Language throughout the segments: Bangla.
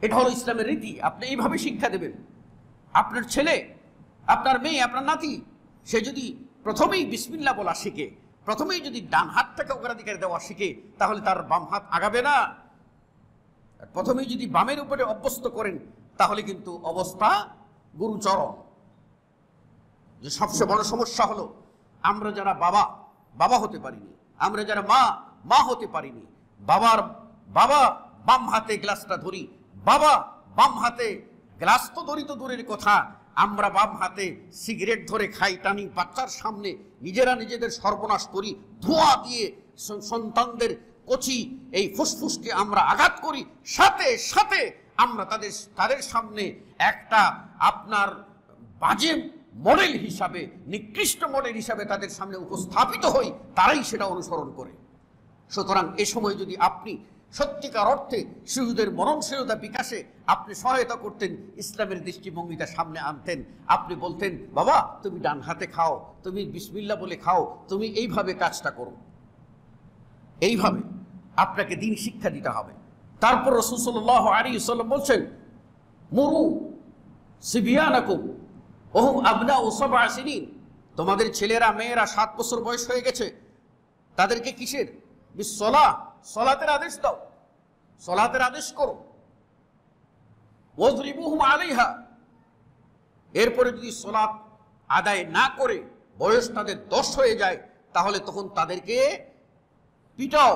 এটা হলো ইসলামের রীতি। আপনি এইভাবে শিক্ষা দেবেন। আপনার ছেলে, আপনার মেয়ে, আপনার নাতি, সে যদি প্রথমেই বিসমিল্লাহ বলা শিখে, প্রথমেই যদি ডান হাতটাকে অগ্রাধিকার দেওয়া শিখে, তাহলে তার বাম হাত আগাবে না। প্রথমেই যদি বামের উপরে অভ্যস্ত করেন, তাহলে কিন্তু অবস্থা গুরুচর। যে সবচেয়ে বড় সমস্যা হলো, আমরা যারা বাবা, বাবা হতে পারিনি, আমরা যারা মা, মা হতে পারিনি। বাবা বাম হাতে গ্লাসটা ধরি, বাবা বাম হাতে গ্লাস তো ধরি তো দূরের কথা, আমরা বাম হাতে সিগারেট ধরে খাই, টানি, বাচ্চার সামনে নিজেরা নিজেদের সর্বনাশ করি, ধোঁয়া দিয়ে সন্তানদের কচি এই ফুসফুসকে আমরা আঘাত করি, সাথে সাথে আমরা তাদের সামনে একটা আপনার বাজে মডেল হিসাবে, নিকৃষ্ট মডেল হিসাবে তাদের সামনে উপস্থাপিত হই, তারাই সেটা অনুসরণ করে। সুতরাং এ সময় যদি আপনি সত্যিকার অর্থে শিশুদের মননশীলতা বিকাশে আপনি সহায়তা করতেন, ইসলামের দৃষ্টিভঙ্গিটা সামনে আনতেন, আপনি বলতেন, বাবা তুমি ডান হাতে খাও, তুমি বিসমিল্লাহ বলে খাও, তুমি এইভাবে কাজটা করো, এইভাবে আপনাকে দিন শিক্ষা দিতে হবে। তারপর রাসূল সাল্লাল্লাহু আলাইহি ওয়াসাল্লাম বলছেন, মুরু সিবিয়ানাকুম ওহুম আবনাউ সাবআ সিনিন, তোমাদের ছেলেরা মেয়েরা 7 বছর বয়স হয়ে গেছে, তাদেরকে কিসের? বিসসালাহ, সালাতের আদেশ দাও, সালাতের আদেশ করো। ওয়াজরিবুহুম আলাইহা, এরপরে যদি সালাত আদায় না করে বয়স তাদের 10 হয়ে যায়, তাহলে তখন তাদেরকে পিটাও,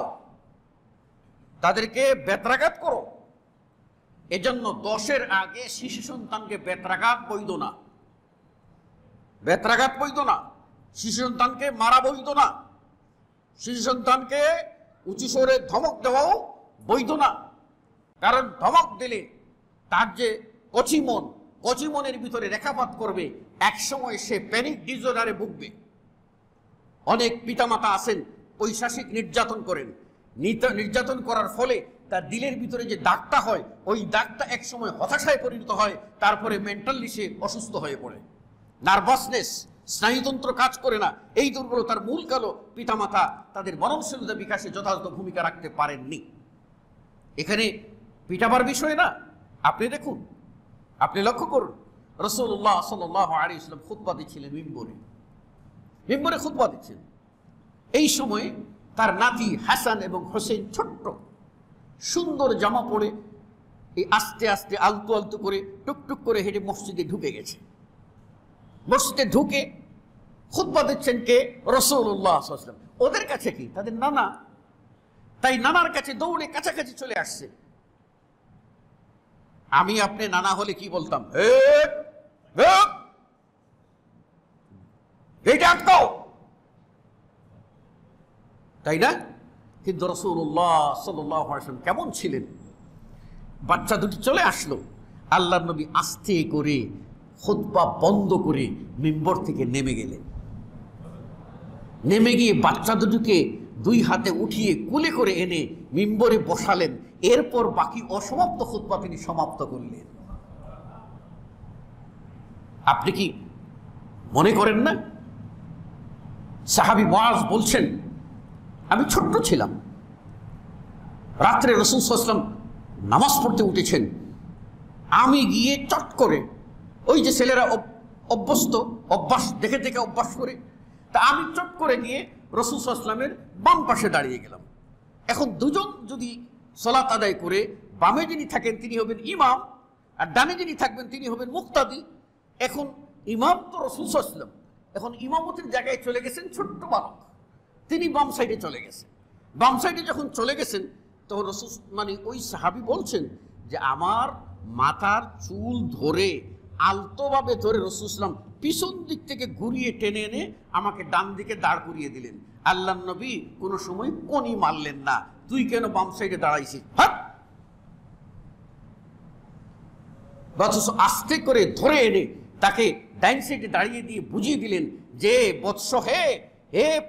তাদেরকে বেত্রাঘাত করো। এজন্য 10-এর আগে শিশু সন্তানকে বেত্রাঘাত বৈধ না, বেত্রাঘাত বৈধ না, শিশু সন্তানকে মারা বৈধ না, শিশু সন্তানকে উঁচু স্বরে ধমক দেওয়াও বৈধ না। কারণ ধমক দিলে তার যে কচি মনের ভিতরে রেখাপাত করবে, একসময় সে প্যানিক ডিসঅর্ডারে ভুগবে। অনেক পিতামাতা আছেন পৈশাচিক নির্যাতন করেন, নির্যাতন করার ফলে তার দিলের ভিতরে যে দাগটা হয়, ওই দাগটা একসময় হতাশায় পরিণত হয়, তারপরে মেন্টালি সে অসুস্থ হয়ে পড়ে, নার্ভাসনেস, স্নায়ুতন্ত্র কাজ করে না। এই দুর্বলতার মূল কালো পিতামাতা তাদের মননশীলতা বিকাশে যথাযথ ভূমিকা রাখতে পারেননি। এখানে পিটাবার বিষয় না। আপনি দেখুন, আপনি লক্ষ্য করুন, রাসূলুল্লাহ সাল্লাল্লাহু আলাইহি ওয়াসাল্লাম খুতবা দিচ্ছিলেন, মিম্বরে খুতবা দিচ্ছেন। এই সময় তার নাতি হাসান এবং হোসেন ছোট্ট সুন্দর জামা পরে এই আস্তে আস্তে আলতু আলতু করে টুকটুক করে হেঁটে মসজিদে ঢুকে গেছে। মসজিদে ঢুকে খুতবা দিচ্ছেন কে? রাসূলুল্লাহ সাল্লাল্লাহু আলাইহি ওয়াসাল্লাম। ওদের কাছে কি? তাদের নানা। তাই নানার কাছে দৌড়ে কাছাকাছি চলে আসছে। আমি আপনি নানা হলে কি বলতাম? এইটা আটকাও, তাই না? কিন্তু রাসূলুল্লাহ সাল্লাল্লাহু আলাইহি ওয়াসাল্লাম কেমন ছিলেন? বাচ্চা দুটি চলে আসলো, আল্লাহর নবী আস্তে করে খুতবা বন্ধ করে মিম্বর থেকে নেমে গেলেন। নেমে গিয়ে বাচ্চা দুটিকে 2 হাতে উঠিয়ে কোলে করে এনে মিম্বরে বসালেন। এরপর বাকি অসমাপ্ত খুতবা তিনি সমাপ্ত করলেন। আপনি কি মনে করেন না? সাহাবী মুআজ বলছেন, আমি ছোট্ট ছিলাম, রাত্রে রাসূল সাল্লাল্লাহু আলাইহি ওয়াসাল্লাম নামাজ পড়তে উঠেছেন, আমি গিয়ে চট করে, ওই যে ছেলেরা অভ্যাস দেখে দেখে অভ্যাস করে, তা আমি চট করে গিয়ে রাসূল সাল্লাল্লাহু আলাইহি ওয়াসাল্লামের বাম পাশে দাঁড়িয়ে গেলাম। এখন দুজন যদি সালাত আদায় করে, বামে যিনি থাকেন তিনি হবেন ইমাম, আর ডানে যিনি থাকবেন তিনি হবেন মুক্তাদি। এখন ইমাম তো রাসূল সাল্লাল্লাহু আলাইহি ওয়াসাল্লাম, এখন ইমামতির জায়গায় চলে গেছেন ছোট্ট বালক, তিনি বাম সাইডে চলে গেছেন। বাম সাইডে যখন চলে গেছেন, তখন রাসূল ওই সাহাবী বলছেন যে আমার মাথার চুল ধরে আলতোভাবে ধরে রাসূল সাল্লাল্লাহু আলাইহি ওয়াসাল্লাম পিছন দিক থেকে ঘুরিয়ে টেনে এনে আমাকে ডান দিকে দাঁড় করিয়ে দিলেন। আল্লাহর নবী কোনো সময় কোনি মারলেন না, তুই কেন বাম সাইডে দাঁড়াইছিস? অথচ আস্তে করে ধরে এনে তাকে ডাইন সাইডে দাঁড়িয়ে দিয়ে বুঝিয়ে দিলেন যে বৎস হে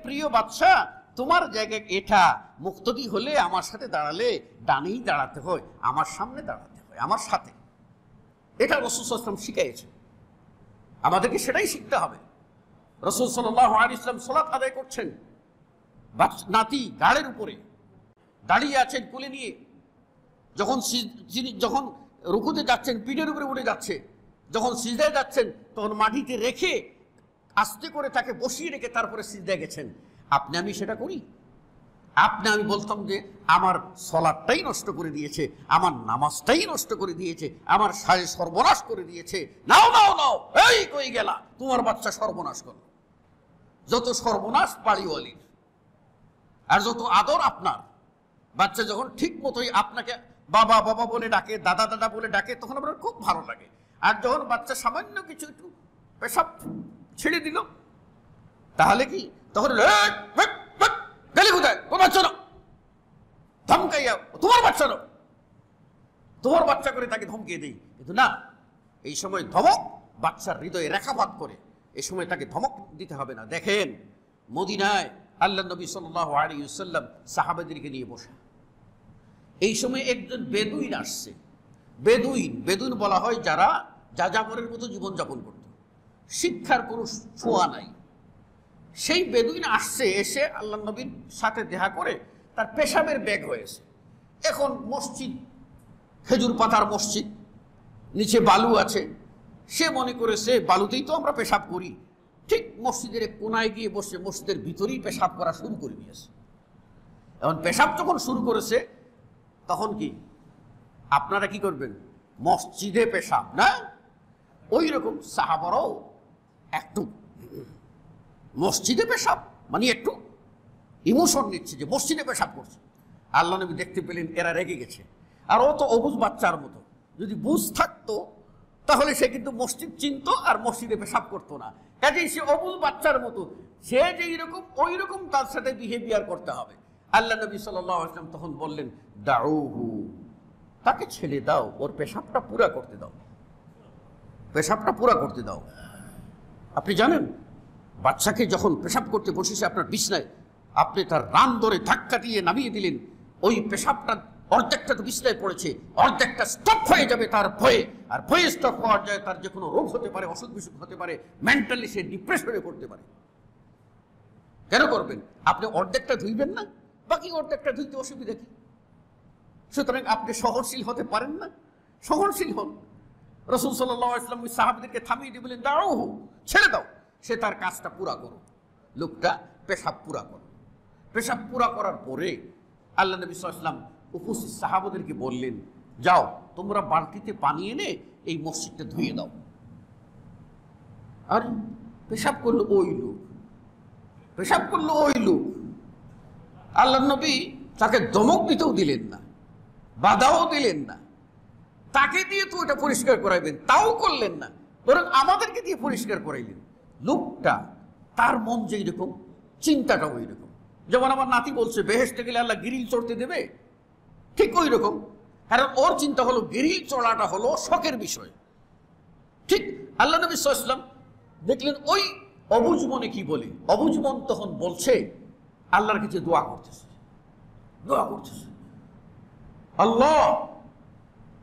প্রিয় বাদশা, তোমার জায়গায় এটা, মুক্তাদি হলে আমার সাথে দাঁড়ালে ডানেই দাঁড়াতে হয়, আমার সামনে দাঁড়াতে হয়, আমার সাথে। এটা রাসূল সাল্লাল্লাহু আলাইহি ওয়াসাল্লাম শিখিয়েছেন, আমাদেরকে সেটাই শিখতে হবে। রাসূল সাল্লাল্লাহু আলাইহি ওয়াসাল্লাম সালাত আদায় করছেন, নাতি গাড়ের উপরে দাঁড়িয়ে আছেন কোলে নিয়ে। যখন রুকুতে যাচ্ছেন, পিঠের উপরে উঠে যাচ্ছে, যখন সিজদায় যাচ্ছেন তখন মাটিতে রেখে আস্তে করে তাকে বসিয়ে রেখে তারপরে সিজদায় গেছেন। আপনি আমি সেটা করি? আপনি আমি বলতাম যে আমার সলাদটাই নষ্ট করে দিয়েছে, আমার নামাজটাই নষ্ট করে দিয়েছে, আমার সারে সর্বনাশ করে দিয়েছে, নাও নাও নাও, এই কই গেলা, তোমার বাচ্চা সর্বনাশ করল। যত সর্বনাশ বাড়িওয়ালির, আর যত আদর আপনার। বাচ্চা যখন ঠিক মতোই আপনাকে বাবা বাবা বলে ডাকে, দাদা দাদা বলে ডাকে, তখন আপনার খুব ভালো লাগে। আর যখন বাচ্চা সামান্য কিছু একটু পেশাব ছেড়ে দিল, তাহলে কি তখন গেলে কোথায়, তোমার বাচ্চা না, ধমকাইয়া তোমার বাচ্চা না, তোমার বাচ্চা করে তাকে ধমকিয়ে দিই। কিন্তু না, এই সময় ধমক বাচ্চার হৃদয়ে রেখাপাত করে, এই সময় তাকে ধমক দিতে হবে না। দেখেন মদিনায় আল্লাহ নবী সাল্লাল্লাহু আলাইহি ওয়াসাল্লাম সাহাবাদেরকে নিয়ে বসা, এই সময় একজন বেদুইন আসছে। বেদুইন বলা হয় যারা যাযাবরের মতো জীবনযাপন করত, শিক্ষার কোনো ছোঁয়া নাই। সেই বেদুইন আসছে, এসে আল্লাহ নবীর সাথে দেখা করে তার পেশাবের ব্যাগ হয়েছে। এখন মসজিদ খেজুর পাতার মসজিদ, নিচে বালু আছে, সে মনে করেছে বালুতেই তো আমরা পেশাব করি, ঠিক মসজিদের কোনায় গিয়ে বসে মসজিদের ভিতরেই পেশাব করা শুরু করে দিয়েছে। এখন পেশাব যখন শুরু করেছে তখন কি আপনারা কি করবেন? মসজিদে পেশাব না, ওই রকম সাহাবারাও একটু মসজিদে পেশাব মানে একটু ইমোশন নিচ্ছে যে মসজিদে পেশাব করছে। আল্লাহ নবী দেখতে পেলেন এরা রেগে গেছে, আর ও তো অবুঝ বাচ্চার মতো, যদি বুঝ থাকতো তাহলে সে কিন্তু মসজিদ চিনতো আর মসজিদে পেশাব করতো না। কাজেই সে অবুঝ বাচ্চার মতো, সে যেই রকম ওই রকম তার সাথে বিহেভিয়ার করতে হবে। আল্লাহ নবী সাল্লাল্লাহু আলাইহি ওয়াসাল্লাম তখন বললেন, দাউহু, তাকে ছেড়ে দাও, ওর পেশাবটা পুরা করতে দাও, পেশাবটা পুরা করতে দাও। আপনি জানেন বাচ্চাকে যখন পেশাব করতে বসেছে আপনার বিছনায়, আপনি তার রান ধরে ধাক্কা দিয়ে নামিয়ে দিলেন, ওই পেশাবটা অর্ধেকটা তো বিছনায় পড়েছে, অর্ধেকটা স্টপ হয়ে যাবে তার ভয়ে, আর ভয়ে স্টপ হওয়ার যায় তার যে কোনো রোগ হতে পারে, অসুখ বিসুখ হতে পারে, মেন্টালি সে ডিপ্রেশনে পড়তে পারে। কেন করবেন? আপনি অর্ধেকটা ধুইবেন না, বাকি অর্ধেকটা ধুইতে অসুবিধা কি? সুতরাং আপনি সহনশীল হতে পারেন না, সহনশীল হন। রাসূল সাল্লাল্লাহু আলাইহি ওয়াসাল্লাম সাহাবীদেরকে থামিয়ে দিয়ে বলেন, দাউহু, ছেড়ে দাও, সে তার কাজটা পুরা করো, লোকটা পেশাব পুরা করো। পেশাব পুরা করার পরে আল্লাহ নবী সাল্লাল্লাহু আলাইহি ওয়াসাল্লাম উপস্থিত সাহাবাদেরকে বললেন, যাও তোমরা বালতিতে পানি এনে এই মসজিদটা ধুয়ে দাও। আর পেশাব করলো ওই লোক, পেশাব করলো ওই লোক। আল্লাহ নবী তাকে ধমক দিতেও দিলেন না, বাধাও দিলেন না, তাকে দিয়ে তো ওটা পরিষ্কার করাইবেন তাও করলেন না, বরং আমাদেরকে দিয়ে পরিষ্কার করাইলেন। লোকটা তার মন যেই রকম, চিন্তাটা ওই রকম। যেমন আমার নাতি বলছে বেহেশতে গেলে আল্লাহ গিরিল চড়তে দেবে, ঠিক ওই রকম। কারণ ওর চিন্তা হলো গিরিল চড়াটা হলো শখের বিষয়। ঠিক আল্লাহ নবী সাল্লাল্লাহু আলাইহি ওয়াসাল্লাম দেখলেন ওই অবুঝ মনে কি বলে, অবুঝ মন তখন বলছে আল্লাহর কাছে দোয়া করতেছে, আল্লাহ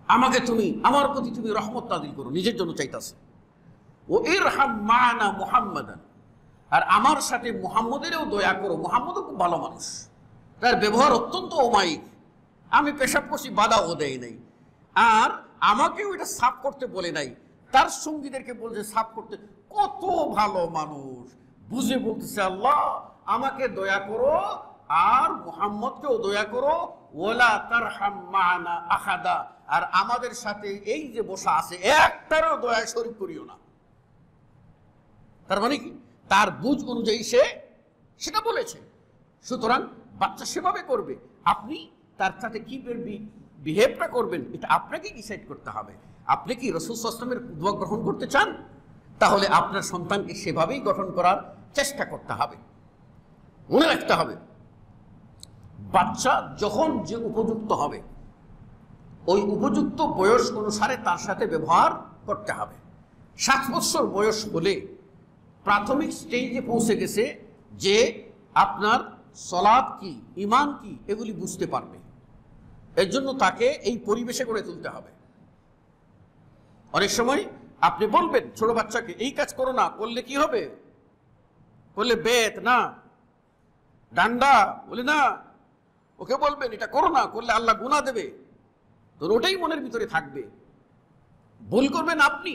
আমাকে তুমি, আমার প্রতি তুমি রহমত নাযিল করো, নিজের জন্য চাইতাছে। ও ইরহাম মানা মুহাম্মাদান, আর আমার সাথে মুহাম্মদেরও দয়া করো, মুহাম্মদও খুব ভালো মানুষ, তার ব্যবহার অত্যন্ত অমায়িক, আমি পেশাব করছি বাধাও দেয় নাই, আর আমাকেও এটা সাফ করতে বলে নাই, তার সঙ্গীদেরকে বলছে সাফ করতে। কত ভালো মানুষ, বুঝে বলতেছে আল্লাহ আমাকে দয়া করো আর মুহাম্মদকেও দয়া করো, ওয়ালা তারহাম মানা আহাদা, আর আমাদের সাথে এই যে বসা আছে একটারও দয়া শরীক করিও না। তার মানে কি তার বুঝ অনুযায়ী সে সেটা বলেছে। সুতরাং বাচ্চা সেভাবে করবে, আপনি তার সাথে কি বিহেভটা করবেন এটা আপনাকে ডিসাইড করতে হবে। আপনি কি রাসূল সাল্লাল্লাহু আলাইহি ওয়াসাল্লামের দোয়া গ্রহণ করতে চান, তাহলে আপনার সন্তানকে সেভাবেই গঠন করার চেষ্টা করতে হবে। মনে রাখতে হবে বাচ্চা যখন যে উপযুক্ত হবে ওই উপযুক্ত বয়স অনুসারে তার সাথে ব্যবহার করতে হবে। 7 বছর বয়স হলে প্রাথমিক স্টেজে পৌঁছে গেছে যে আপনার সালাত কি, ঈমান কি, এগুলি বুঝতে পারবে। এর জন্য তাকে এই পরিবেশে গড়ে তুলতে হবে। অনেক সময় আপনি বলবেন ছোট বাচ্চাকে এই কাজ করো না, করলে কি হবে, করলে বেত না ডান্ডা, বলে না, ওকে বলবেন এটা করো না, করলে আল্লাহ গুনাহ দেবে, তো ওটাই মনের ভিতরে থাকবে। ভুল করবেন আপনি,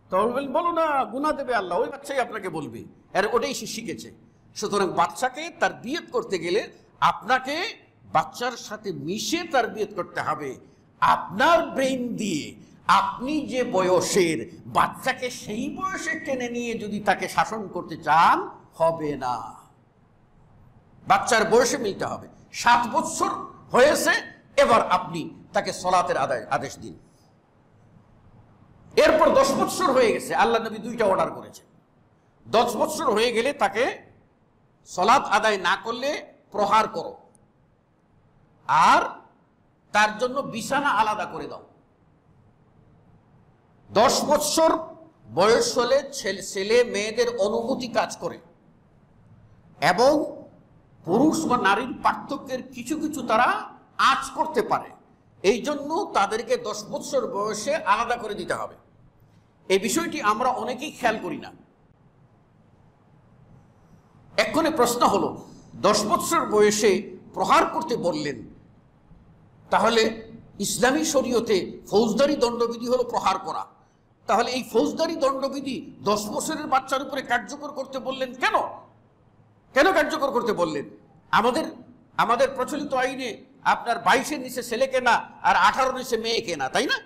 তো বলবেন বলো না, গুনাহ দেবে আল্লাহ, ওই বাচ্চাই আপনাকে বলবে, আর ওটাই সে শিখেছে। সুতরাং বাচ্চাকে তার বিয়েত করতে গেলে আপনাকে বাচ্চার সাথে মিশে তার বিয়েত করতে হবে। আপনার ব্রেইন দিয়ে আপনি যে বয়সের, বাচ্চাকে সেই বয়সে টেনে নিয়ে যদি তাকে শাসন করতে চান, হবে না। বাচ্চার বয়সে মিলতে হবে। 7 বছর হয়েছে, এবার আপনি তাকে সলাতের আদেশ দিন। এরপর 10 বছর হয়ে গেছে, আল্লাহ নবী 2টা অর্ডার করেছেন। 10 বছর হয়ে গেলে তাকে সলাত আদায় না করলে প্রহার করো, আর তার জন্য বিছানা আলাদা করে দাও। 10 বছর বয়স হলে ছেলে মেয়েদের অনুভূতি কাজ করে, এবং পুরুষ বা নারীর পার্থক্যের কিছু কিছু তারা আঁচ করতে পারে। এই জন্য তাদেরকে 10 বছর বয়সে আলাদা করে দিতে হবে। এই বিষয়টি আমরা অনেকেই খেয়াল করি না। এক্ষণে প্রশ্ন হলো, 10 বছর বয়সে প্রহার করতে বললেন, তাহলে ইসলামী শরীয়তে ফৌজদারি দণ্ডবিধি হলো প্রহার করা। তাহলে এই ফৌজদারি দণ্ডবিধি 10 বছরের বাচ্চার উপরে কার্যকর করতে বললেন কেন? কেন কার্যকর করতে বললেন? আমাদের প্রচলিত আইনে আপনার 22-এর নিচে ছেলেকে না, আর 18-র নিচে মেয়েকে না, তাই না?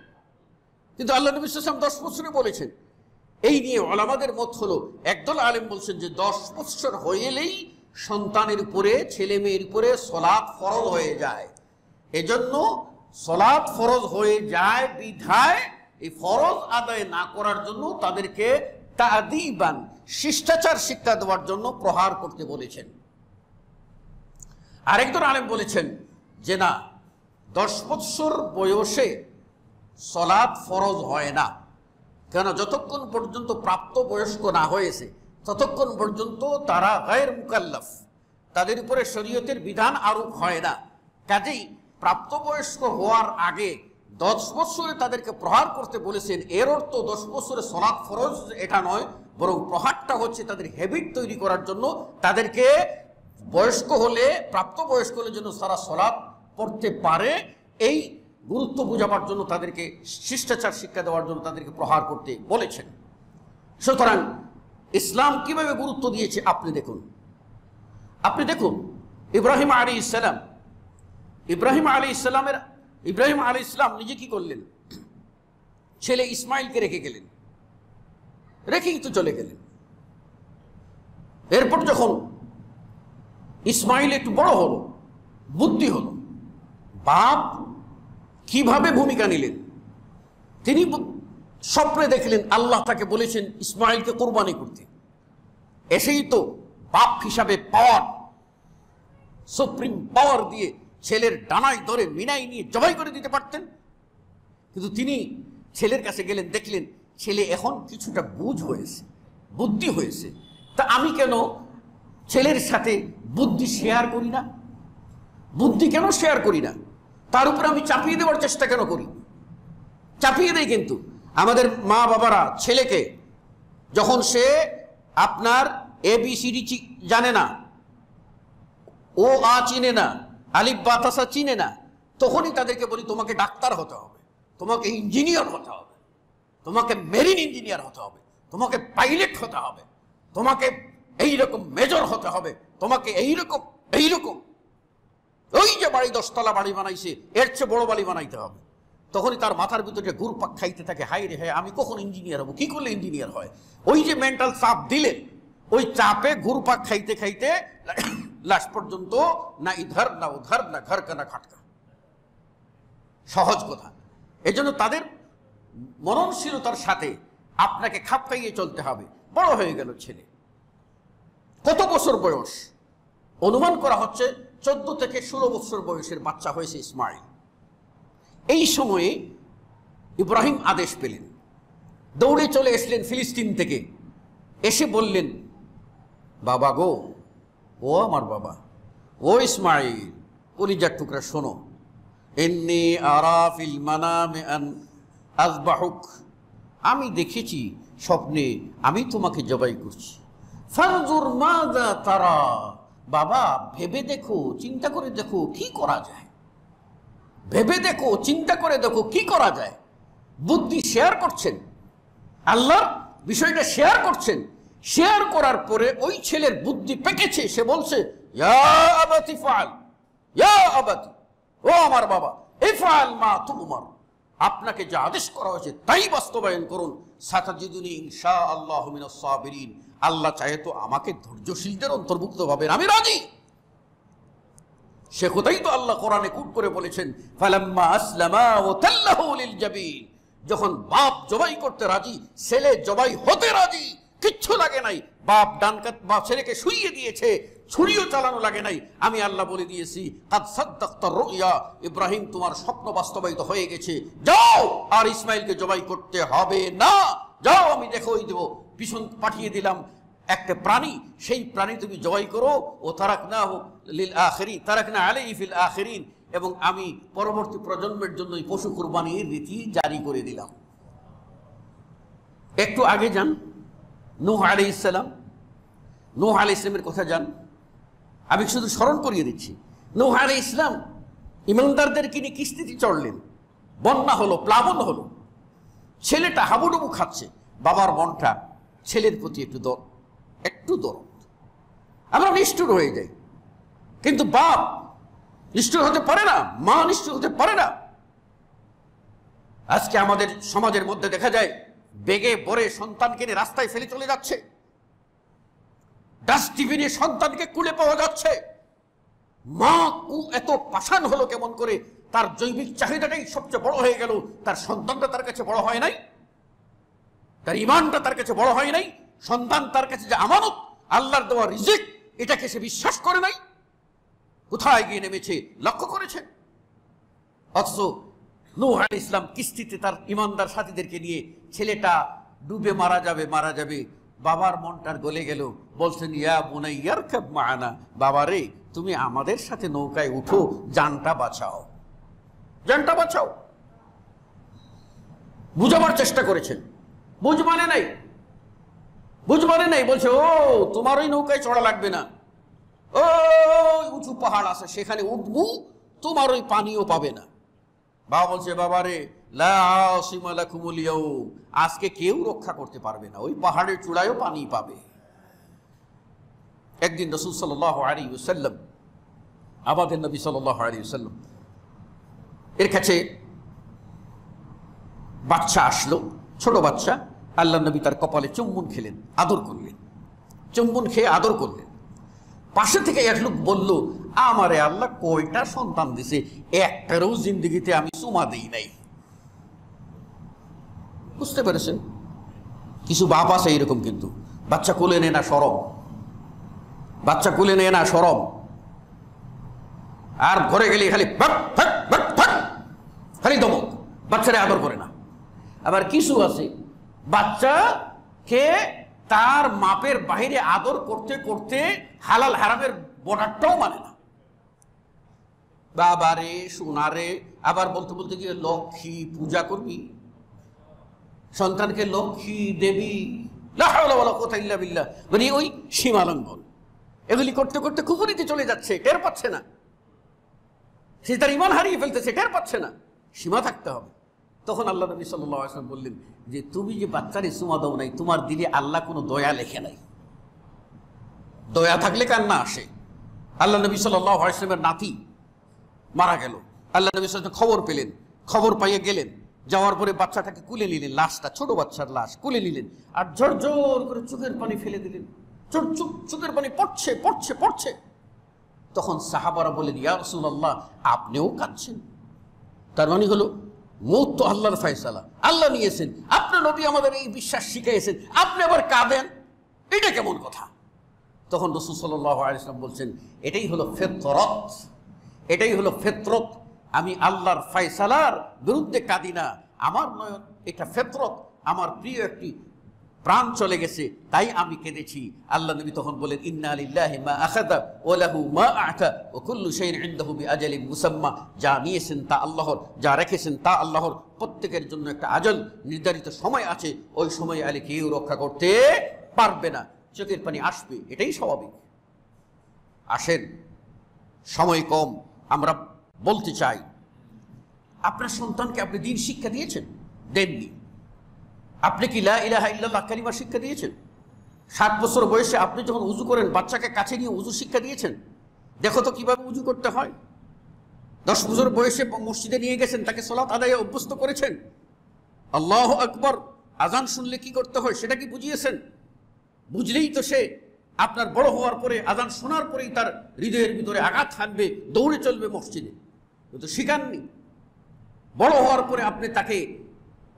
কিন্তু আল্লাহ নবী সাল্লাল্লাহু আলাইহি ওয়াসাল্লাম 10 বছরে বলেছেন। এই নিয়ে ওলামাদের মত হলো, একদল আলেম বলছেন যে 10 বছর হয়েলেই সন্তানের উপরে, ছেলে মেয়ের উপরে সলাত ফরজ হয়ে যায়। এজন্য সলাত ফরজ হয়ে যায় বিধায় এই ফরজ আদায় না করার জন্য তাদেরকে তাদিবান, শিষ্টাচার শিক্ষা দেওয়ার জন্য প্রহার করতে বলেছেন। আরেকজন আলেম বলেছেন যে না, 10 বছর বয়সে সলাত ফরজ হয় না, কেন? যতক্ষণ পর্যন্ত প্রাপ্ত বয়স্ক না হয়েছে ততক্ষণ পর্যন্ত তারা গায়র মুকাল্লাফ, তাদের উপরে শরীয়তের বিধান আরোপ হয় না। কাজেই প্রাপ্তবয়স্ক হওয়ার আগে 10 বছরে তাদেরকে প্রহার করতে বলেছেন। এর অর্থ 10 বছরে সলাত ফরজ এটা নয়, বরং প্রহারটা হচ্ছে তাদের হ্যাবিট তৈরি করার জন্য, তাদেরকে বয়স্ক হলে, প্রাপ্তবয়স্ক হলে যেন তারা সলাত পড়তে পারে, এই গুরুত্ব বোঝাবার জন্য, তাদেরকে শিষ্টাচার শিক্ষা দেওয়ার জন্য তাদেরকে প্রহার করতে বলেছেন। সুতরাং ইসলাম কিভাবে গুরুত্ব দিয়েছে আপনি দেখুন। ইব্রাহিম আলাইহিস সালাম নিজে কি করলেন? ছেলে ইসমাইলকে রেখে গেলেন, রেখেই তো চলে গেলেন। এরপর যখন ইসমাইল একটু বড় হলো, বুদ্ধি হলো, বাপ কিভাবে ভূমিকা নিলেন? তিনি স্বপ্নে দেখলেন আল্লাহ তাকে বলেছেন ইসমাইলকে কোরবানি করতে। এসেই তো বাপ হিসাবে পাওয়ার, সুপ্রিম পাওয়ার দিয়ে ছেলের ডানায় ধরে মিনাই নিয়ে জবাই করে দিতে পারতেন। কিন্তু তিনি ছেলের কাছে গেলেন, দেখলেন ছেলে এখন কিছুটা বুদ্ধি হয়েছে, তা আমি কেন ছেলের সাথে বুদ্ধি শেয়ার করি না? বুদ্ধি কেন শেয়ার করি না? তার উপরে আমি চাপিয়ে দেওয়ার চেষ্টা কেন করি? চাপিয়ে দেয়। কিন্তু আমাদের মা বাবারা ছেলেকে যখন সে আপনার ABCD জানে না, ও আ চিনে না, আলিফ বা তাসা চিনে না, তখনই তাদেরকে বলি তোমাকে ডাক্তার হতে হবে, তোমাকে ইঞ্জিনিয়ার হতে হবে, তোমাকে মেরিন ইঞ্জিনিয়ার হতে হবে, তোমাকে পাইলট হতে হবে, তোমাকে এইরকম মেজর হতে হবে, তোমাকে এইরকম। ওই যে বাড়ি 10 তলা বাড়ি বানাইছে, এর চেয়ে বড় বাড়ি বানাইতে হবে। তখনই তার মাথার ভিতরে ঘুরপাক খাইতে থাকে, হাই রে হ্যাঁ, আমি কখন ইঞ্জিনিয়ার হবো, কি করলে ইঞ্জিনিয়ার হয়? ওই যে মেন্টাল চাপ দিলেন, ওই চাপে ঘুরপাক খাইতে খাইতে লাস্ট পর্যন্ত না ইধার না উধার, না ঘর কা না খাটকা। সহজ কথা। এজন্য তাদের মননশীলতার সাথে আপনাকে খাপ খাইয়ে চলতে হবে। বড় হয়ে গেল ছেলে, কত বছর বয়স? অনুমান করা হচ্ছে 14 থেকে 16 বছর বয়সের বাচ্চা হয়েছে ইসমাইল। এই সময়ে ইব্রাহিম আদেশ পেলেন, দৌড়ে চলে এসলেন ফিলিস্তিন থেকে। এসে বললেন, বাবা গো, ও আমার বাবা, ও ইসমাইল, কলিজার টুকরা শোনো, ইন্নী আরা ফিল মানামে আন আযবাহুক, আমি দেখেছি স্বপ্নে আমি তোমাকে জবাই করছি। ফানজুর মাযা তারা, বাবা ভেবে দেখো, চিন্তা করে দেখো কি করা যায়, ভেবে দেখো, চিন্তা করে দেখো কি করা যায়। বুদ্ধি শেয়ার করছেন, আল্লাহর বিষয়টা শেয়ার করছেন। শেয়ার করার পরে ওই ছেলের বুদ্ধি পেকেছে, সে বলছে ইয়া আবাতি ফাল, ইয়া আবাতি, ও আমার বাবা, ইফআল মা তুমার, আপনাকে যে আদেশ করা হয়েছে তাই বাস্তবায়ন করুন। সাতাজিদুনি ইনশাআল্লাহু মিনাস সাবিরিন, আল্লাহ চাহে তো আমাকে ধৈর্যশীলদের অন্তর্ভুক্ত ভাবেন, আমি রাজি। সে কথাই তো আল্লাহ কোরআনে কুট করে বলেছেন, ফালাম্মা আসলামা ওয়া তাল্লাহু লিল জাবিন, যখন বাপ জবাই করতে রাজি, ছেলে জবাই হতে রাজি, কিচ্ছু লাগে নাই, বাপ ডানকাত বাপ ছেলেকে শুইয়ে দিয়েছে, ছুরিও চালানো লাগে নাই, আমি আল্লাহ বলে দিয়েছি কাদ সাদ্দাকতা রুইয়া, ইব্রাহিম তোমার স্বপ্ন বাস্তবায়িত হয়ে গেছে, যাও আর ইসমাইলকে জবাই করতে হবে না, যাও আমি দেখাই দেব। পিছন পাঠিয়ে দিলাম একটা প্রাণী, সেই প্রাণী তুমি জবাই করো। ও তারাকনাহু লিল আখিরিন, তারাকনা আলাইহি ফিল আখিরিন, এবং আমি পরবর্তী প্রজন্মের জন্য এই পশু কুরবানির রীতি জারি করে দিলাম। একটু আগে যান নূহ আলাইহিস সালাম, নূহ আলাইহিস সালামের কথা যান, আমি শুধু স্মরণ করিয়ে দিচ্ছি। নূহ আলাইহিস সালাম ইমানদারদেরকে নিয়ে কিস্তিতে চড়লেন, বন্যা হলো, প্লাবন হলো, ছেলেটা হাবুডুবু খাচ্ছে, বাবার মনটা ছেলের প্রতি একটু দরদ, আমরা নিষ্ঠুর হয়ে যাই, কিন্তু বাপ নিষ্ঠুর হতে পারে না, মা নিষ্ঠুর হতে পারে না। আজকে আমাদের সমাজের মধ্যে দেখা যায় বেগে পরে সন্তানকে নিয়ে রাস্তায় ফেলে চলে যাচ্ছে, ডাস্টবিনে সন্তানকে কুলে পাওয়া যাচ্ছে। মা এত পাষাণ হলো কেমন করে, তার জৈবিক চাহিদাটাই সবচেয়ে বড় হয়ে গেল, তার সন্তানটা তার কাছে বড় হয় নাই, তার ইমানটা তার কাছে বড় হয় নাই, সন্তান তার কাছে যে আমানত, আল্লাহর দেওয়া রিজিক, এটাকে সে বিশ্বাস করে নাই। কোথায় গিয়ে নেমেছে লক্ষ্য করেছেন? অথচ নূহ আলাইহিস সালাম কিস্তিতে তার ইমানদার সাথীদেরকে নিয়ে, ছেলেটা ডুবে মারা যাবে, বাবার মনটার গলে গেল, বলছেন ইয়া বুনাইয়া ইরকাব মা'ানা, বাবা রে তুমি আমাদের সাথে নৌকায় উঠো, জানটা বাঁচাও, জানটা বাঁচাও। বুঝাবার চেষ্টা করেছেন, বুঝ মানে নাই, বলছে ও তোমার ওই নৌকায় চড়া লাগবে না, ও উঁচু পাহাড় আছে সেখানে উঠবো, তোমার ওই পানিও পাবে না। বাবা বলছে বাবা রে লা আসিমা লাকুমুল ইয়াউম, আজকে কেউ রক্ষা করতে পারবে না, ওই পাহাড়ের চূড়ায়ও পানি পাবে। একদিন রাসূল সাল্লাল্লাহু আলাইহি ওয়াসাল্লাম, আমাদের নবী সাল্লাল্লাহু আলাইহি ওয়াসাল্লাম এর কাছে বাচ্চা আসলো, ছোট বাচ্চা, আল্লাহ নবী তার কপালে চুম্বন খেলেন, আদর করলেন, চুম্বন খেয়ে আদর করলেন। পাশে থেকে এক লোক বলল, আমারে আল্লাহ কয়টা সন্তান দিছে, একটারও জিন্দগিতে আমি চুমা দেই নাই। বুঝতে পেরেছেন? কিছু বাপ আছে এরকম, কিন্তু বাচ্চা কোলে নেয় না শরম, বাচ্চা কোলে নেয় না শরম, আর ঘরে গেলে খালি খালি দমক, বাচ্চারা আদর করে না। আবার কিছু আছে বাচ্চাকে তার মাপের বাইরে আদর করতে করতে হালাল হারামের বর্ডারটাও মানে না, বাবারে সোনারে, আবার বলতে বলতে গিয়ে লক্ষ্মী পূজা করবি, সন্তানকে লক্ষ্মী দেবী, লা হাওলা ওয়ালা কুওয়াতা ইল্লা বিল্লাহ, মানে ওই সীমালঙ্ঘন, এগুলি করতে করতে কুফরিতে চলে যাচ্ছে, টের পাচ্ছে না, সে তার ঈমান হারিয়ে ফেলতেছে, টের পাচ্ছে না। সীমা থাকতে হবে। তখন আল্লাহ নবী সাল্লাল্লাহু আলাইহি ওয়াসাল্লাম বললেন যে তুমি যে বাচ্চারে চুমা দাও নাই, তোমার দিলে আল্লাহ কোনো দয়া লেখে নাই, দয়া থাকলে কান্না আসে। আল্লাহ নবী সাল্লাল্লাহু আলাইহি ওয়াসাল্লামের নাতি মারা গেল, আল্লাহ নবী সাল্লাল্লাহু আলাইহি ওয়াসাল্লাম খবর পেলেন, খবর পাইয়ে গেলেন, যাওয়ার পরে বাচ্চাটাকে কুলে নিলেন, লাশটা, ছোট বাচ্চার লাশ কুলে নিলেন, আর ঝরঝর করে চোখের পানি ফেলে দিলেন, চোখের পানি পড়ছে পড়ছে পড়ছে। তখন সাহাবারা বলেন, ইয়া রাসূলুল্লাহ আপনিও কাঁদছেন, তার মানে হলো মৌত তো আল্লাহর ফয়সালা, আল্লাহ নিয়েছেন, আপনার নবী আমাদের এই বিশ্বাস শিখিয়েছেন, আপনি আবার কাঁদেন, এটা কেমন কথা? তখন রাসূল সাল্লাল্লাহু আলাইহি ওয়াসাল্লাম বলছেন, এটাই হলো ফিতরত, এটাই হলো ফিতরত, আমি আল্লাহর ফয়সালার বিরুদ্ধে কাঁদি না, আমার নয়ন এটা ফিতরত, আমার প্রিয় একটি প্রাণ চলে গেছে তাই আমি কেঁদেছি। আল্লাহ নবী তখন বলেন, ইন্না লিল্লাহি মা আখাযা ওয়া লাহু মা আ'তা ওয়া কুল্লু শাইইন ইনদাহু বিআজালিন মুসাম্মা, যা নিয়েছেন তা আল্লাহর, যা রেখেছেন তা আল্লাহর, প্রত্যেকের জন্য একটা আজল নির্ধারিত সময় আছে, ওই সময় আলে কেউ রক্ষা করতে পারবে না, চোখের পানি আসবে, এটাই স্বাভাবিক। আসেন, সময় কম, আমরা বলতে চাই, আপনার সন্তানকে আপনি দিন শিক্ষা দিয়েছেন? দেননি। আপনি কি লা ইলাহা ইল্লাল্লাহ কালিমা শিক্ষা দিয়েছেন? 7 বছর বয়সে আপনি যখন উজু করেন বাচ্চাকে কাছে নিয়ে উজু শিক্ষা দিয়েছেন, দেখো তো কিভাবে উজু করতে হয়। 10 বছর বয়সে মসজিদে নিয়ে গেছেন, তাকে সালাত আদায়ে অভ্যস্ত করেছেন। আল্লাহু আকবার আজান শুনলে কি করতে হয় সেটা কি বুঝিয়েছেন? বুঝলেই তো সে আপনার বড় হওয়ার পরে আজান শোনার পরেই তার হৃদয়ের ভিতরে আঘাত হানবে, দৌড়ে চলবে মসজিদে। কিন্তু শিখাননি। বড় হওয়ার পরে আপনি তাকে,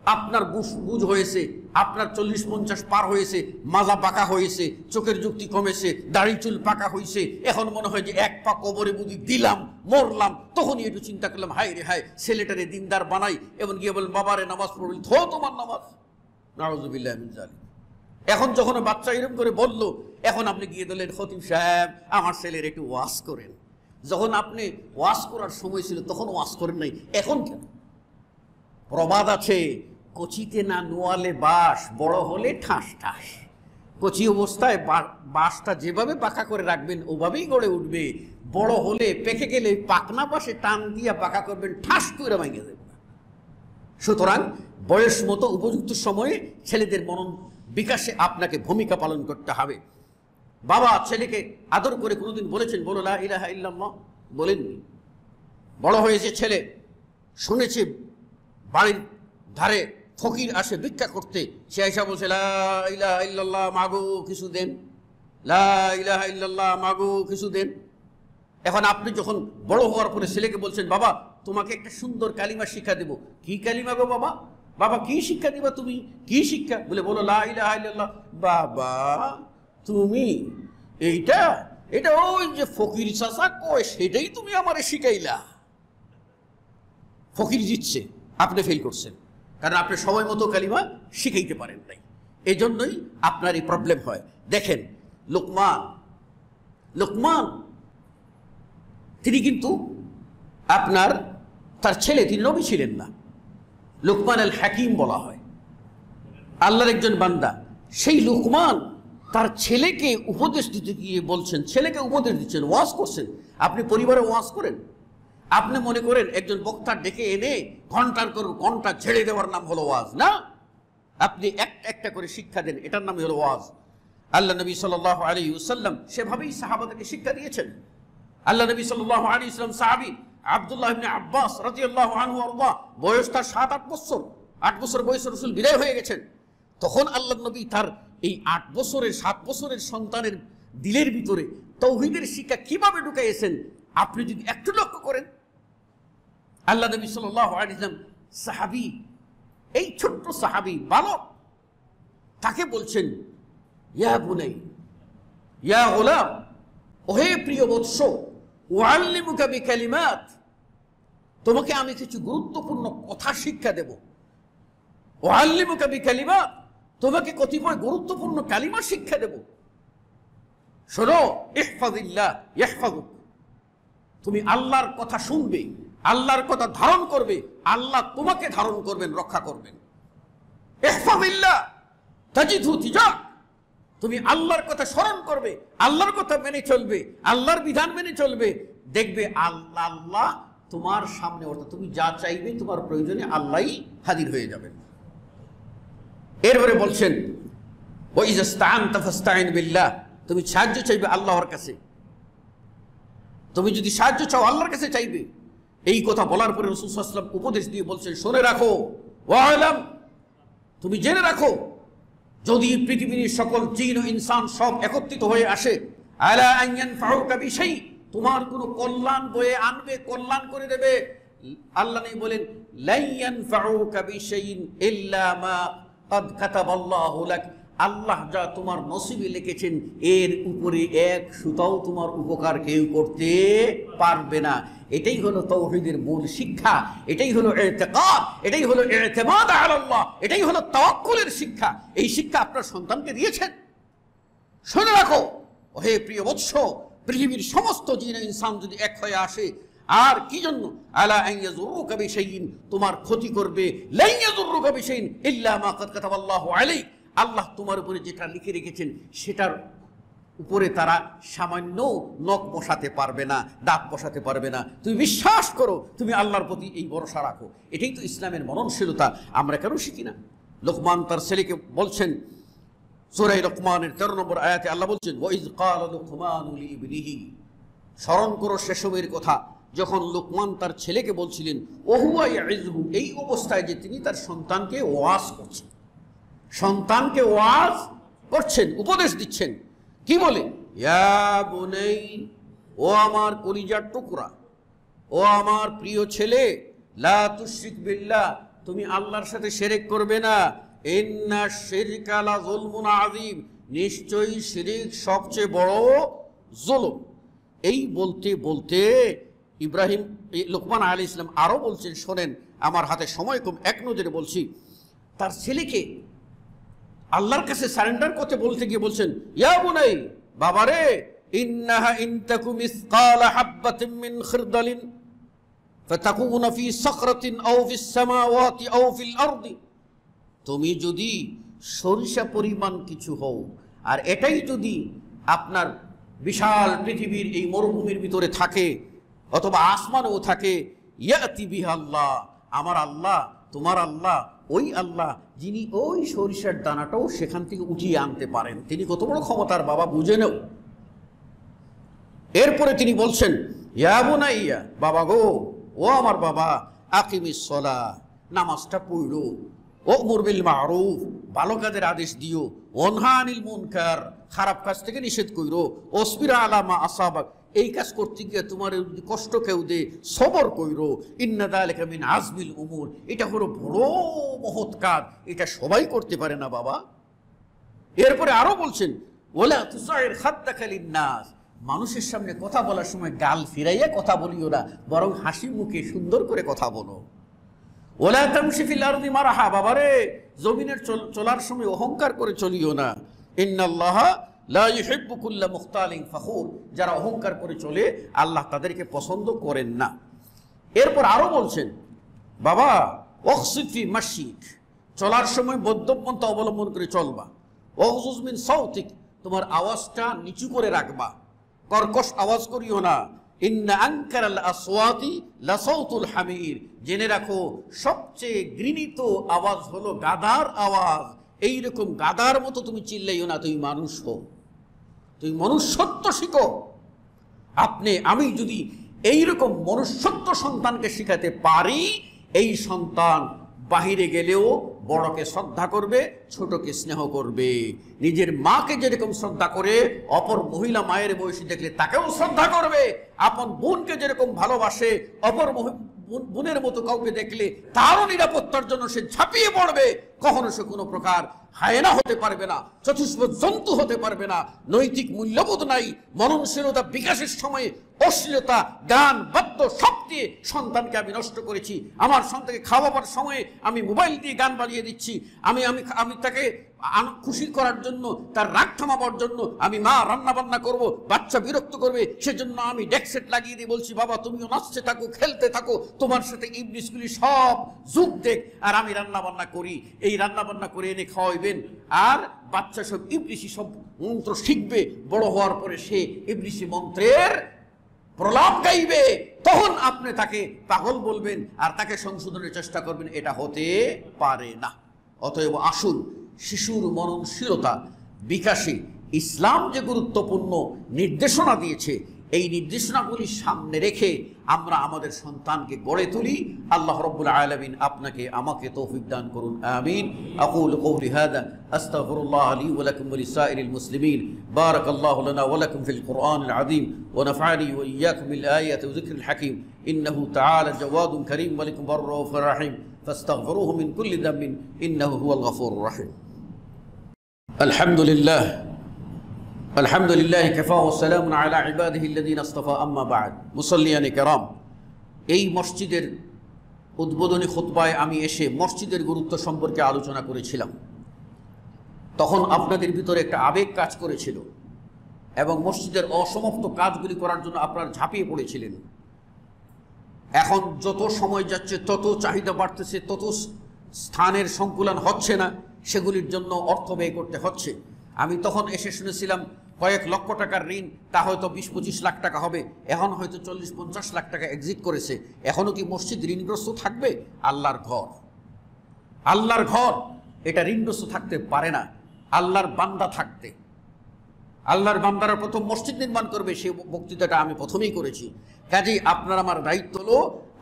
আপনার বুঝ হয়েছে, আপনার 40-50 পার হয়েছে, মাজা পাকা হয়েছে, চোখের যুক্তি কমেছে, দাড়ি চুল পাকা হয়েছে, এখন মনে হয় যে 1 পা কবরে বুদ্ধি দিলাম, মরলাম। তখনই একটু চিন্তা করলাম, হায় রে হায়, ছেলেটারে দিনদার বানাই, এবং গিয়ে বলেন বাবারে নামাজ পড়বেন, থো তোমার নামাজ। নাউযুবিল্লাহি মিন যালিক। এখন যখন বাচ্চা এরকম করে বলল, এখন আপনি গিয়ে দিলেন, খতিব সাহেব আমার ছেলের একটু ওয়াজ করেন। যখন আপনি ওয়াজ করার সময় ছিল তখন ওয়াজ করেন নাই, এখন কেন? প্রবাদ আছে, কচিতে না নোয়ালে বাঁশ, বড় হলে ঠাস ঠাস। কচি অবস্থায় বাঁশটা যেভাবে পাকা করে রাখবেন ওভাবেই গড়ে উঠবে। বড় হলে পেকে গেলে পাকনা পাশে টান দিয়ে পাকা করবেন, ঠাস করে ভেঙে দেবে। সুতরাং বয়স মতো উপযুক্ত সময়ে ছেলেদের মনন বিকাশে আপনাকে ভূমিকা পালন করতে হবে। বাবা ছেলেকে আদর করে কোনোদিন বলেছেন বলো লা ইলাহা ইল্লাল্লাহ? বলেননি। বড় হয়েছে ছেলে, শুনেছে বাড়ির ধারে ফকির আসে ভিক্ষা করতে, সে আইসা বলছে লা ইলাহা ইল্লাল্লাহ মাগো কিছু দেন, লা ইলাহা ইল্লাল্লাহ মাগো কিছু দেন। এখন আপনি যখন বড় হওয়ার পরে ছেলেকে বলছেন বাবা তোমাকে একটা সুন্দর কালিমা শিক্ষা দেব। কি কালিমা গো বাবা? বাবা কি শিক্ষা দিবা তুমি? কি শিক্ষা? বলে বলো লা ইলাহা ইল্লাল্লাহ। বাবা তুমি এটা ওই যে ফকির চাচা কয় সেটাই তুমি আমারে শিখাইলা। ফকির জিতছে, আপনি ফেল করছেন, কারণ আপনি সময় মতো কালিমা শিখাইতে পারেন নাই। এই জন্যই আপনার এই প্রবলেম হয়। দেখেন লোকমান তিনি কিন্তু আপনার তার ছেলে, তিনি নবী ছিলেন না। লোকমান আল হাকিম বলা হয়, আল্লাহর একজন বান্দা। সেই লোকমান তার ছেলেকে উপদেশ দিতে গিয়ে বলছেন, ছেলেকে উপদেশ দিচ্ছেন, ওয়াজ করছেন। আপনি পরিবারে ওয়াজ করেন, আপনি মনে করেন একজন বক্তা ডেকে এনে ঘন্টার পর ঘন্টা ছেড়ে দেওয়ার নাম হলো ওয়াজ না। আপনি একটা একটা করে শিক্ষা দেন, এটার নামই হলো ওয়াজ। আল্লাহ নবী সাল্লাল্লাহু আলাইহি ওয়াসাল্লাম সেভাবেই সাহাবাদেরকে শিক্ষা দিয়েছেন। আল্লাহ নবী সাল্লাল্লাহু আলাইহি ওয়াসাল্লাম সাহাবী আব্দুল্লাহ ইবনে আব্বাস রাদিয়াল্লাহু আনহু আরদা, বয়স তার 7-8 বছর। 8 বছর বয়সে রাসূল বিদায় হয়ে গেছেন। তখন আল্লাহ নবী তার এই 8 বছরের 7 বছরের সন্তানের দিলের ভিতরে তাওহীদের শিক্ষা কিভাবে ঢুকাইয়েছেন আপনি যদি একটু লক্ষ্য করেন। আল্লাহ নবী সাল্লাল্লাহু আলাইহি ওয়াসাল্লাম সাহাবী, এই ছোট্ট সাহাবী বালক, তাকে বলছেন ইয়া বুনাই ইয়া গোলাম, ওহে প্রিয় বৎস, উআল্লিমুকা বিকালিমাত, তোমাকে আমি কিছু গুরুত্বপূর্ণ কথা শিক্ষা দেব। উআল্লিমুকা বিকালিমাত, তোমাকে কতিপয় গুরুত্বপূর্ণ কালিমা শিক্ষা দেব। শোনো, ইহফাজিল্লাহ ইয়াহফাজুক, তুমি আল্লাহর কথা শুনবে, আল্লাহর কথা ধারণ করবে, আল্লাহ তোমাকে ধারণ করবেন, রক্ষা করবেন। ইহফাজিল্লাহ তাজিদহু তিজাক, তুমি আল্লাহর কথা স্মরণ করবে, আল্লাহর কথা মেনে চলবে, আল্লাহর বিধান মেনে চলবে, দেখবে আল্লাহ তোমার সামনে, অর্থাৎ তুমি যা চাইবে তোমার প্রয়োজনে আল্লাহই হাজির হয়ে যাবেন। এরপরে বলছেন ওয়া ইযা ইসতাআনতা ফাসতাঈন বিল্লাহ, তুমি সাহায্য চাইবে আল্লাহর কাছে। তুমি যদি সাহায্য চাও আল্লাহর কাছে চাইবে। এই কথা বলার পরে রাসূল সাল্লাল্লাহু আলাইহি ওয়াসাল্লাম উপদেশ দিয়ে বলছেন, শুনে রাখো, ওয়ালাম, তুমি জেনে রাখো, যদি পৃথিবীর সকল জিন ও ইনসান সব একত্রিত হয়ে আসে, আলা আন ইয়ানফাউকা বিশাই, তোমার কোনো কল্যাণ বয়ে আনবে, কল্যাণ করে দেবে। আল্লাহ নেই বলেন লা ইয়ানফাউকা বিশাইইন ইল্লা মা ক্বাদ কাতাবাল্লাহু লাক, আল্লাহ যা তোমার নসিবে লিখেছেন এর উপরে এক সুতাও তোমার উপকার কেউ করতে পারবে না। এটাই হলো তাওহীদের মূল শিক্ষা, এটাই হলো ইতিকাদ, এটাই হলো ইতিমাদ আলাল্লাহ, এটাই হলো তাওয়াক্কুলের শিক্ষা। এই শিক্ষা আপনার সন্তানকে দিয়েছেন। শুনে রাখো ওহে প্রিয় বৎস, পৃথিবীর সমস্ত জিন ইনসান যদি এক হয়ে আসে, আর কি জন্য, আলা আন ইয়াযুরুকা বিশাইইন, তোমার ক্ষতি করবে, লা ইয়াযুরুকা বিশাইইন ইল্লা মা ক্বাদ কাতাবাল্লাহু আলাইক, আল্লাহ তোমার উপরে যেটা লিখে রেখেছেন সেটার উপরে তারা সামান্য নখ বসাতে পারবে না, দাঁত বসাতে পারবে না। তুমি বিশ্বাস করো, তুমি আল্লাহর প্রতি এই ভরসা রাখো। এটাই তো ইসলামের মননশীলতা। আমরা কেন শিখি না? লোকমান তার ছেলেকে বলছেন, সূরা লোকমানের 13 নম্বর আয়াতে আল্লাহ বলছেন, ওয়াইজ ক্বালা লুকমানু লিইবনিহি, স্মরণ করো সে সময়ের কথা যখন লোকমান তার ছেলেকে বলছিলেন, ওহুয়া ইয়াইযুহু, এই অবস্থায় যে তিনি তার সন্তানকে ওয়াজ করছেন, সন্তানকে ওয়াজ করছেন, উপদেশ দিচ্ছেন। কি বলে? ইয়া বুনাই, ও আমার কলিজার টুকরা, ও আমার প্রিয় ছেলে, লা তুশরিক বিল্লাহ, তুমি আল্লাহর সাথে শিরক করবে না। ইন্না শিরকা লা যুলমুন আযীম, নিশ্চয়ই শিরক সবচেয়ে বড় জুলুম। এই বলতে বলতে ইব্রাহিম, লোকমান আলাইহিস সালাম আরো বলছেন, শোনেন, আমার হাতে সময় কম, এক নজরে বলছি। তার ছেলেকে আল্লাহর কাছে সারেন্ডার করতে বলতে গিয়ে বলছেন, ইয়া বুনাই, বাবারে, ইন্নাহা ইন তাকু মিসকালা হাববাতিন মিন খিরদালিন ফাতাকুনা ফি সাখরাতিন আও ফিস সামাওয়াতি আও ফিল আরদি, তুমি যদি সরিষা পরিমাণ কিছু হও, আর এটাই যদি আপনার বিশাল পৃথিবীর এই মরুভূমির ভিতরে থাকে অথবা আসমানেও থাকে, ইয়াতি বিহা আল্লাহ, আমার আল্লাহ, তোমার আল্লাহ, ওই আল্লাহ যিনি ওই সরিষার দানাটাও সেখান থেকে উঠিয়ে আনতে পারেন, তিনি কত বড় ক্ষমতার বাবা, বুঝে নেও। এরপরে তিনি বলছেন, ইয়া বুনাইয়া, বাবা গো, ও আমার বাবা, আকিমিস সালাহ, নামাজটা পড়ো, ওমর বিল মারুফ, ভালো কাজের আদেশ দিও, ওনহা আনিল মুনকার, খারাপ কাজ থেকে নিষেধ কইরো, ওসবির আলা মা আসাবাক, এই কাজ করতে গিয়ে তোমার যদি কষ্ট কেউ দে, সবর কইরো, ইন্না যালিকা মিন আজমিল উমুর, এটা হলো বড় মহৎ কাজ, এটা সবাই করতে পারে না বাবা। এরপরে আরো বলছেন, ওয়ালা তুসাইর খাদ্দাকা লিন্নাস, মানুষের সামনে কথা বলার সময় গাল ফিরাইয়া কথা বলিও না, বরং হাসি মুখে সুন্দর করে কথা বলো। ওয়ালা তামশি ফিল আরদি মারহা, বাবারে, জমিনের চলার সময় অহংকার করে চলিও না। ইন্নাল্লাহা লা ইউহিব্বু কুল্লা মুখতালিন ফখুর, যারা অহংকার করে চলে আল্লাহ তাদেরকে পছন্দ করেন না। এরপর আরো বলছেন, বাবা, ওয়াকসিদ ফি মাশিক, চলার সময় মধ্যমপন্থা অবলম্বন করে চলবা। ওয়াগযুজ মিন সাউতিক, তোমার আওয়াজটা নিচু করে রাখবা, কর্কশ আওয়াজ করিও না। ইন্না আনকারাল আসওয়াতি লাসাউতুল হামির, জেনে রাখো সবচেয়ে ঘৃণিত আওয়াজ হলো গাধার আওয়াজ। এইরকম গাধার মতো তুমি চিল্লাইও না, তুমি মানুষ হও, তুমি মনুষ্যত্ব শিখো। আমি যদি এইরকম মনুষ্যত্ব সন্তানকে শিখাতে পারি, এই সন্তান বাহিরে গেলেও বড়কে শ্রদ্ধা করবে, ছোটকে স্নেহ করবে। নিজের মাকে যেরকম শ্রদ্ধা করে, অপর মহিলা মায়ের বয়সী দেখলে তাকেও শ্রদ্ধা করবে। আপন বোনকে যেরকম ভালোবাসে, অপর বোনের মতো কাউকে দেখলে তারও নিরাপত্তার জন্য সে ঝাঁপিয়ে পড়বে। কখনো সে কোনো প্রকার হায়না হতে পারবে না, চতুষ্প জন্তু হতে পারবে না। নৈতিক মূল্যবোধ নাই, মননশীলতা বিকাশের সময়ে অশ্লীলতা, গান, বাদ্য সব দিয়ে সন্তানকে আমি নষ্ট করেছি। আমার সন্তানকে খাওয়াবার সময়ে আমি মোবাইল দিয়ে গান বাজিয়ে দিচ্ছি। আমি তাকে খুশি করার জন্য, তার রাগ থামাবার জন্য আমি মা রান্না বান্না করব, বাচ্চা বিরক্ত করবে, সেজন্য আমি ডেকসেট লাগিয়ে দিয়ে বলছি, বাবা তুমিও নাচতে থাকো, খেলতে থাকো, তোমার সাথে ইবলিসগুলি সব যুগ দেখ, আর আমি রান্না বান্না করি। এই রান্না বান্না করে এনে খাওয়াইবেন, আর বাচ্চা সব ইবলিসি সব মন্ত্র শিখবে। বড় হওয়ার পরে সে ইবলিসি মন্ত্রের প্রলাপ গাইবে, তখন আপনি তাকে পাগল বলবেন আর তাকে সংশোধনের চেষ্টা করবেন। এটা হতে পারে না। অতএব আসুন, শিশুর মননশীলতা বিকাশে ইসলাম যে গুরুত্বপূর্ণ নির্দেশনা দিয়েছে, এই নির্দেশনাগুলি সামনে রেখে আমরা আমাদের সন্তানকে গড়ে তুলি। আল্লাহ রাব্বুল আলামিন আপনাকে আমাকে তৌফিক দান করুন, আমিন। আকুলু কওলি হাযা আস্তাগফিরুল্লাহ লি ওয়া লাকুম ওয়া লিসাইরিল মুসলিমিন। বারাকাল্লাহু লানা ওয়া লাকুম ফিল কুরআনিল আযীম ওয়া নাফা'নি ওয়া ইয়্যাকুম বিল আয়াতি ওয়া যিকরিল হাকীম। ইন্নাহু তাআলা জাওয়াদুন কারীম ওয়া লাকুম রাউফুর রাহিম ফাস্তাগফিরুহু মিন কুল্লি যামবিন ইন্নাহু হুয়াল গফুরুর রাহিম। আলহামদুলিল্লাহ, আলহামদুলিল্লাহ কাফা ওয়া সালামুন আলা ইবাদিহিল্লাযীনা ইসতাফা, আম্মা বা'দ। মুসাল্লিয়ানে কেরাম, এই মসজিদের উদ্বোধনী খুতবায় আমি এসে মসজিদের গুরুত্ব সম্পর্কে আলোচনা করেছিলাম। তখন আপনাদের ভিতরে একটা আবেগ কাজ করেছিল এবং মসজিদের অসমাপ্ত কাজগুলি করার জন্য আপনারা ঝাঁপিয়ে পড়েছিলেন। এখন যত সময় যাচ্ছে তত চাহিদা বাড়তেছে, তত স্থানের সংকুলন হচ্ছে না, সেগুলির জন্য অর্থ ব্যয় করতে হচ্ছে। আমি তখন এসে শুনেছিলাম কয়েক লক্ষ টাকার ঋণ, তা হয়তো 20-25 লাখ টাকা হবে, এখন হয়তো 40-50 লাখ টাকা এক্সিট করেছে, এখনো কি মসজিদ ঋণগ্রস্ত থাকবে? আল্লাহর ঘর, আল্লাহর ঘর, এটা ঋণগ্রস্ত থাকতে পারে না। আল্লাহর বান্দা থাকতে, আল্লাহর বান্দারা প্রথম মসজিদ নির্মাণ করবে, সেই বক্তৃতাটা আমি প্রথমেই করেছি। কাজেই আপনার আমার দায়িত্ব হলো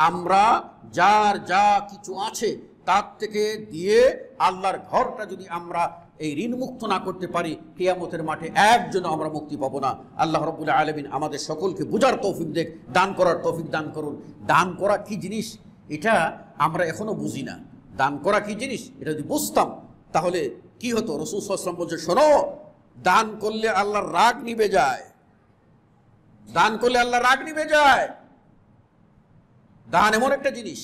আমরা যার যা কিছু আছে তার থেকে দিয়ে আল্লাহর ঘরটা যদি আমরা এই ঋণ মুক্ত না করতে পারি, কিয়ামতের মাঠে একজন আমরা মুক্তি পাবো না। আল্লাহ রাব্বুল আলামিন আমাদের সকলকে বুঝার তৌফিক দেখ, দান করার তৌফিক দান করুন। দান করা কি জিনিস এটা আমরা এখনো বুঝি না। দান করা কি জিনিস এটা যদি বুঝতাম তাহলে কি হতো? রাসূল সাল্লাল্লাহু আলাইহি ওয়াসাল্লাম বলছে, শোনো, দান করলে আল্লাহর রাগ নিভে যায়, দান করলে আল্লাহর রাগ নিভে যায়। দান এমন একটা জিনিস,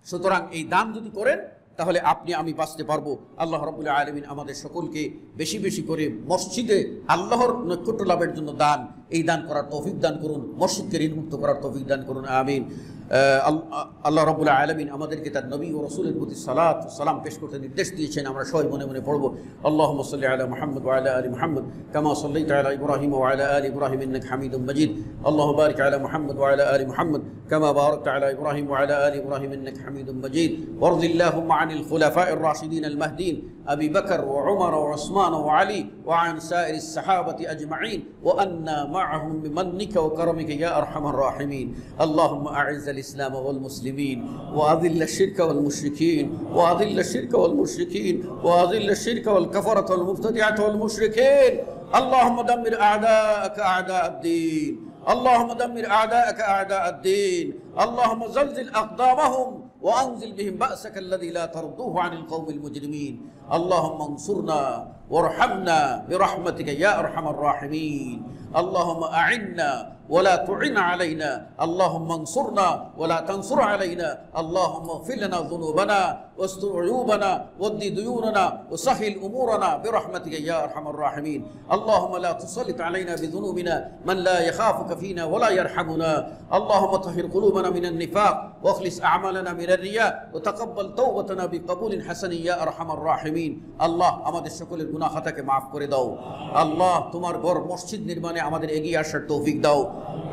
সুতরাং এই দান যদি করেন তাহলে আপনি আমি বাঁচতে পারবো। আল্লাহ রাব্বুল আলামিন আমাদের সকলকে বেশি বেশি করে মসজিদে আল্লাহর নৈকট্য লাভের জন্য দান, এই দান করার তৌফিক দান করুন, মসজিদকে ঋণমুক্ত করার তৌফিক দান করুন, আমিন। আল্লাহ রাব্বুল আলামিন আমাদেরকে তার নবী ও রাসূলের প্রতি সালাত ও সালাম পেশ করতে নির্দেশ দিয়েছেন। আমরা সবাই মনে মনে পড়ব, আল্লাহুম্মা সাল্লি আলা মুহাম্মদ ওয়া আলা আলি মুহাম্মদ কামা সাল্লাইতা আলা ইব্রাহিম ওয়া আলা আলি ইব্রাহিম ইন্নাকা হামিদুম মাজিদ। আল্লাহুম্মা বারিক আলা মুহাম্মদ ওয়া আলা আলি মুহাম্মদ কামা বারাকতা আলা ইব্রাহিম ওয়া আলা আলি ইব্রাহিম ইন্নাকা হামিদুম মাজিদ। ওয়ারদিল্লাহুম্মা আনিল খুলাফা'iর রাশিদিন আল মাহদিন আবি বকর ওয়া উমর ওয়া উসমান ওয়া আলী ওয়া আন সাইরিস সাহাবাতি আজমাইন ওয়া আন্না মা'আহুম বিমান্নিকা ওয়া কারামিকা ইয়া আরহামার রাহিমিন। আল্লাহুম্মা আ'ইজ্জাল الإسلام والمسلمين وأذل الشرك والمشركين وأذل الشرك والمشركين وأذل الشرك والكفرة والمبتدعة والمشركين. اللهم دمر أعداءك أعداء الدين، اللهم دمر أعداءك أعداء الدين، اللهم زلزل أقدامهم وأنزل بهم بأسك الذي لا ترضوه عن القوم المجرمين. اللهم انصرنا وارحمنا برحمتك يا أرحم الراحمين. اللهم أعنا ولا تعن علينا، اللهم انصرنا ولا تنصر علينا، اللهم اغفر لنا ذنوبنا واستر عيوبنا واد ديوننا وسهل أمورنا برحمتك يا أرحم الراحمين. اللهم لا تسلط علينا بذنوبنا من لا يخافك فينا ولا يرحمنا. اللهم طهر قلوبنا من النفاق واخلص أعمالنا من الرياء وتقبل توبتنا بقبول حسن يا أرحم الراحمين. الله আমাদের সকলের গুনাহ খাতাকে maaf করে দাও। আল্লাহ তোমার ঘর মসজিদ নির্মাণে আমাদের এগিয়ে আসার তৌফিক দাও।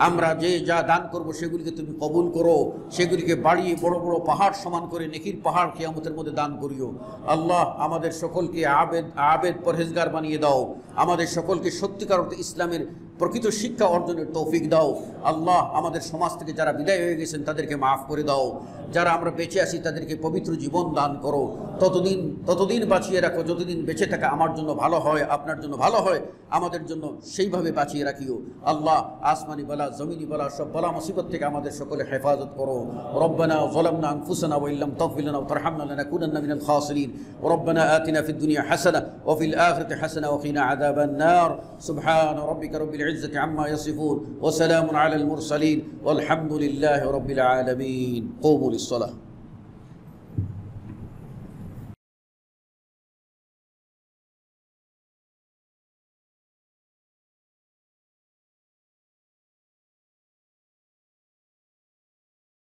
আমরা যে যা দান করব সেগুলিকে তুমি কবুল করো, সেগুলিকে বাড়িয়ে বড় বড় পাহাড় সমান করে নেকির পাহাড় কিয়ামতের মধ্যে দান করিও। আল্লাহ আমাদের সকলকে আবেদ পরহেজগার বানিয়ে দাও। আমাদের সকলকে সত্যিকার অর্থে ইসলামের প্রকৃত শিক্ষা অর্জনের তৌফিক দাও। আল্লাহ আমাদের সমাজ থেকে যারা বিদায় হয়ে গেছেন তাদেরকে মাফ করে দাও। যারা আমরা বেঁচে আছি তাদেরকে পবিত্র জীবন দান করো। ততদিন বাঁচিয়ে রাখো যতদিন বেঁচে থাকা আমার জন্য ভালো হয়, আপনার জন্য ভালো হয়, আমাদের জন্য সেইভাবে বাঁচিয়ে রাখিও। আল্লাহ আসমানি বালা জমিনি বালা সব বালা মুসিবত থেকে আমাদের সকলে হেফাজত করো। রব্বানা যালামনা আনফুসানা ওয়া ইল্লাম তাগফির লানা ওয়া তারহামনা লানাকুনান্না মিনাল খাসিরিন। রব্বানা আতিনা ফিদ দুনিয়া হাসানা ওয়া ফিল আখিরাতি হাসানা ওয়া কিনা আযাবান নার। সুবহানা রাব্বিকা রাব্বিল ইজ্জাতি আম্মা ইয়াসিফুন ওয়া সালামুন আলাল মুরসালিন ওয়ালহামদুলিল্লাহি রাব্বিল আলামিন। قوموا للصلاة.